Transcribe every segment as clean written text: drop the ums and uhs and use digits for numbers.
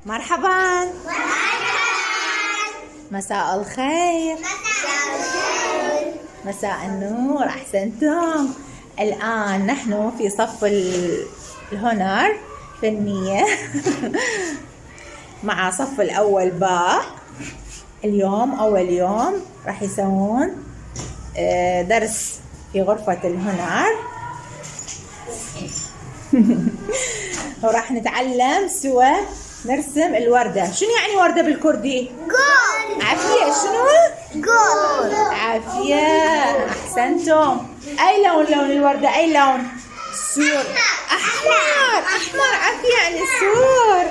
مرحبا. مساء الخير. مساء النور. أحسنتم. الآن نحن في صف الهنر فنية مع صف الأول باء. اليوم أول يوم راح يسوون درس في غرفة الهنر وراح نتعلم سوا نرسم الوردة. شنو يعني وردة بالكردي؟ جول. عافية. شنو؟ جول. عافية. أحسنتم. أي لون الوردة؟ أي لون؟ سور. أحمر. أحمر. عافية يعني سور.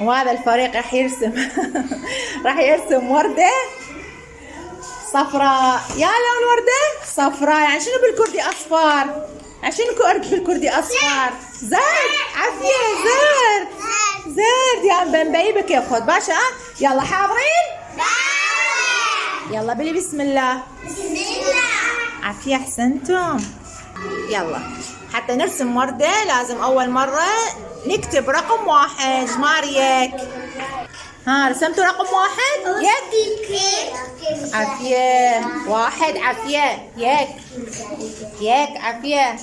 وهذا الفريق راح يرسم راح يرسم وردة صفراء. يا لون وردة صفراء يعني شنو بالكردي؟ أصفر. يعني شنو بالكردي أصفر؟ زرد. عافية. زرد. زرد. يا بنبي كيف خذ باشا. يلا حاضرين؟ يلا بلي بسم الله. بسم الله. عافية. أحسنتم. يلا حتى نرسم وردة لازم أول مرة نكتب رقم 1. جماريك. ها رسمتوا رقم 1؟ يك. عافية. 1. عافية. يك. عافية.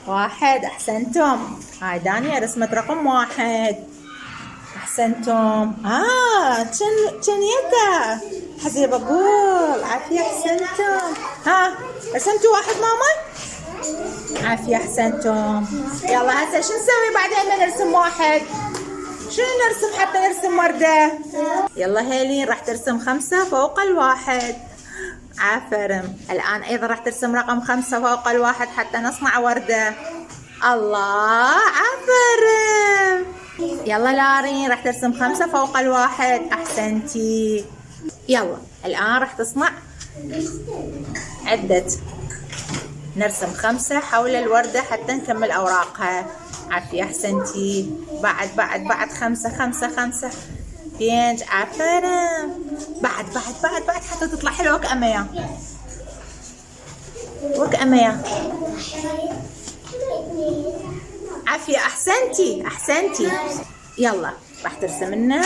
1. أحسنتم. هاي دانيا رسمت رقم 1. أحسنتم. كان يدا حسي بقول. عافية. أحسنتم. ها رسمتوا 1 ماما؟ عافية. أحسنتم. يلا هسه شو نسوي بعدين ما نرسم 1؟ شنو نرسم حتى نرسم وردة؟ يلا هيلين راح ترسم 5 فوق 1. عافرم. الآن أيضا راح ترسم رقم 5 فوق 1 حتى نصنع وردة. الله. عافرم. يلا لارين راح ترسم 5 فوق 1. أحسنتي. يلا الآن راح تصنع عدة. نرسم 5 حول الوردة حتى نكمل أوراقها. عافية. أحسنتي. بعد 5 بينج. عفرم. بعد حتى تطلع حلوة كأمية. وكأمية. عافية. أحسنتي. يلا راح ترسم لنا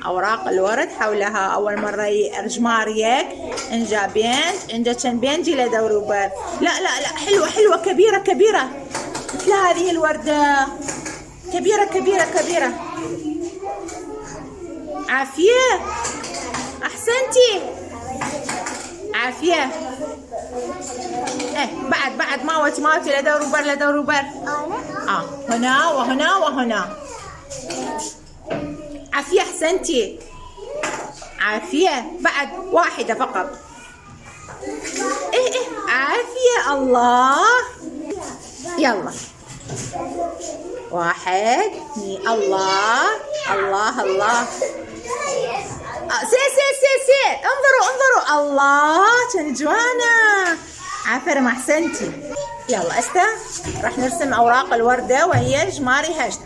أوراق الورد حولها. أول مرة جماريك إنجا بينج إنجا كان بينجي لدوروبر. لا حلوة كبيرة مثل هذه الوردة. كبيرة. عافية. أحسنتي. عافية. بعد ماوتي لدوروبر. هنا وهنا. عافية. أحسنتي. عافية. بعد 1 فقط. عافية. الله. يلا 1 2. الله. سير. انظروا. الله كان جوانا. عافرم. أحسنتي. يلا استا راح نرسم أوراق الوردة وهي جماري هشت.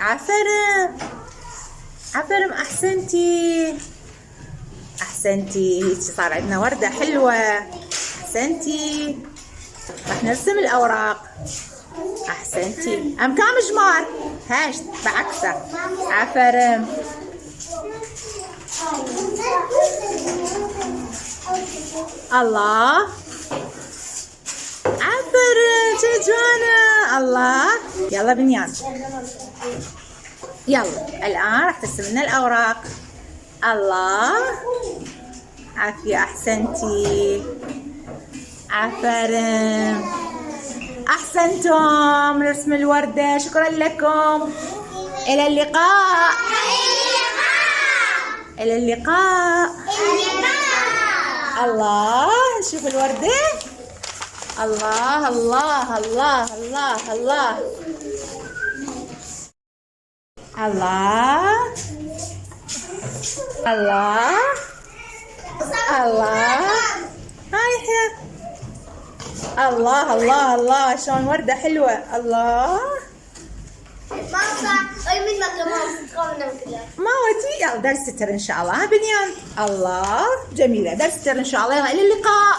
عافرم. أحسنتي. صار عندنا وردة حلوة. أحسنتي. راح نرسم الأوراق. أحسنتي. كام جمار هشت بعكسه. عفرم. الله. عفرم شجوانا. الله. يلا بنيان. يلا الآن راح ترسم لنا الأوراق. الله. عافية. أحسنتي. عفرم. أحسنتم. نرسم الوردة. شكرا لكم. إلى اللقاء. الله. شوف الوردة. الله. هاي الله شلون وردة حلوة. الله. ما ودي. يلا درس ستر ان شاء الله. ها بنيان. الله. جميلة. درس ستر ان شاء الله. يلا الى اللقاء.